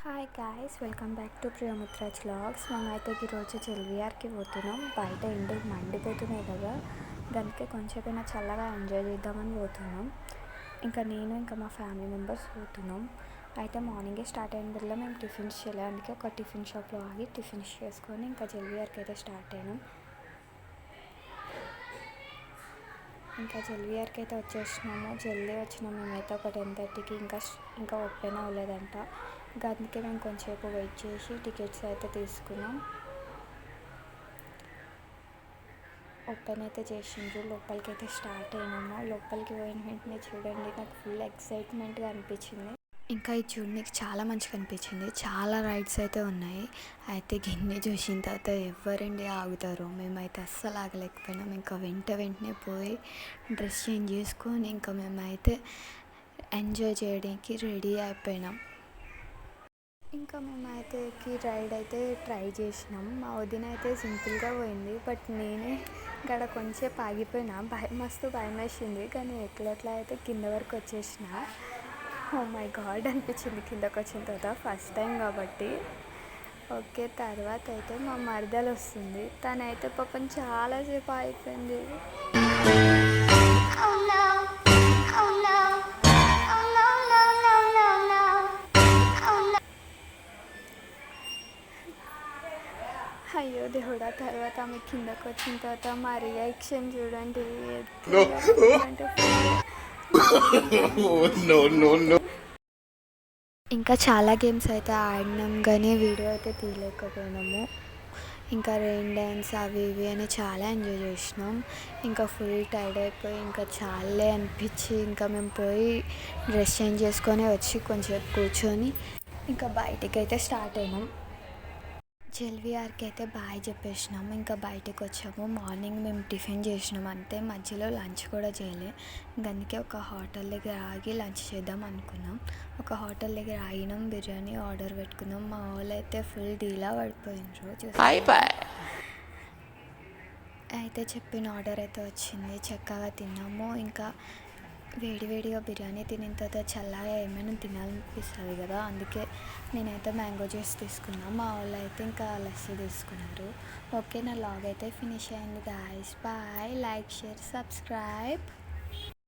Hi guys, welcome back to Priyamutraj vlogs. మేమైతే ఈరోజు చెల్విఆర్కి పోతున్నాం. బయట ఎండలు మండిపోతున్నాయి కదా, దానికి కొంచెమైనా చల్లగా ఎంజాయ్ చేద్దామని పోతున్నాం. నేను మా ఫ్యామిలీ మెంబర్స్ పోతున్నాం. అయితే మార్నింగే స్టార్ట్ అయిన వల్ల మేము టిఫిన్స్ చేయడానికి ఒక టిఫిన్ షాప్లో ఆగి టిఫిన్స్ చేసుకొని చెల్విఆర్కి అయితే స్టార్ట్ అయినాం. చెల్విఆర్కి అయితే వచ్చేసినాము. జల్దీ వచ్చినాము మేమైతే ఒక 10:30కి. ఇంకా ఓపెన్ అవ్వలేదంట. అందుకే మేము కొంచెంసేపు వెయిట్ చేసి టికెట్స్ అయితే తీసుకున్నాం. ఓపెన్ అయితే చేసిండ్రు. లోపలికి అయితే స్టార్ట్ అయినాము. లోపలికి పోయిన వెంటనే చూడండి, నాకు ఫుల్ ఎక్సైట్మెంట్గా అనిపించింది. ఇది చూడడానికి చాలా మంచిగా అనిపించింది. చాలా రైడ్స్ అయితే ఉన్నాయి. అయితే గిన్నె చూసిన తర్వాత ఎవరండి ఆగుతారు. మేమైతే అస్సలు ఆగలేకపోయినాం. వెంటనే పోయి డ్రెస్ చేంజ్ చేసుకొని మేమైతే ఎంజాయ్ చేయడానికి రెడీ అయిపోయినాం. మేమైతే రైడ్ అయితే ట్రై చేసినాం. మా వదిన అయితే సింపుల్గా పోయింది, బట్ నేనే గడ కొంచెంసేపు ఆగిపోయినా. మస్తు భయం వేసింది, కానీ ఎట్లా అయితే కింద వరకు వచ్చేసిన. ఓ మై గాడ్ అనిపించింది కిందకు వచ్చిన తర్వాత, ఫస్ట్ టైం కాబట్టి. ఓకే, తర్వాత అయితే మా మరదలు వస్తుంది. తనైతే పాపం చాలాసేపు అయిపోయింది. అయ్యో దేవుడా, తర్వాత ఆమె కిందకు వచ్చిన తర్వాత మా రియాక్షన్ చూడండి. చాలా గేమ్స్ అయితే ఆడినాం, కానీ వీడియో అయితే తీయలేకపోయినాము. రెయిన్ డ్యాన్స్ అవి ఇవి అని చాలా ఎంజాయ్ చేసినాం. ఫుల్ టైర్డ్ అయిపోయి చాలే అనిపించి మేము పోయి డ్రెస్ చేంజ్ చేసుకొని వచ్చి కొంచెంసేపు కూర్చొని బయటికి అయితే స్టార్ట్ అయినాం. చెల్విఆర్కి అయితే బాయ్ చెప్పేసినాము. బయటకు వచ్చాము. మార్నింగ్ మేము టిఫిన్ చేసినాం అంతే, మధ్యలో లంచ్ కూడా చేయలే. అందుకే ఒక హోటల్ దగ్గర ఆగి లంచ్ చేద్దాం అనుకున్నాం. ఒక హోటల్ దగ్గర ఆగినాం, బిర్యానీ ఆర్డర్ పెట్టుకున్నాం. మా వాళ్ళు అయితే ఫుల్ డీలా పడిపోయినారు. అయితే చెప్పిన ఆర్డర్ అయితే వచ్చింది, చక్కగా తిన్నాము. వేడివేడిగా బిర్యానీ తినిన తర్వాత చల్లగా ఏమైనా తినాలనిపిస్తుంది కదా, అందుకే నేనైతే మ్యాంగో జ్యూస్ తీసుకున్నాను. మా వాళ్ళు అయితే లస్సీ తీసుకున్నారు. ఓకే, నా వ్లాగ్ అయితే ఫినిష్ అయింది guys. Bye, like, share, subscribe.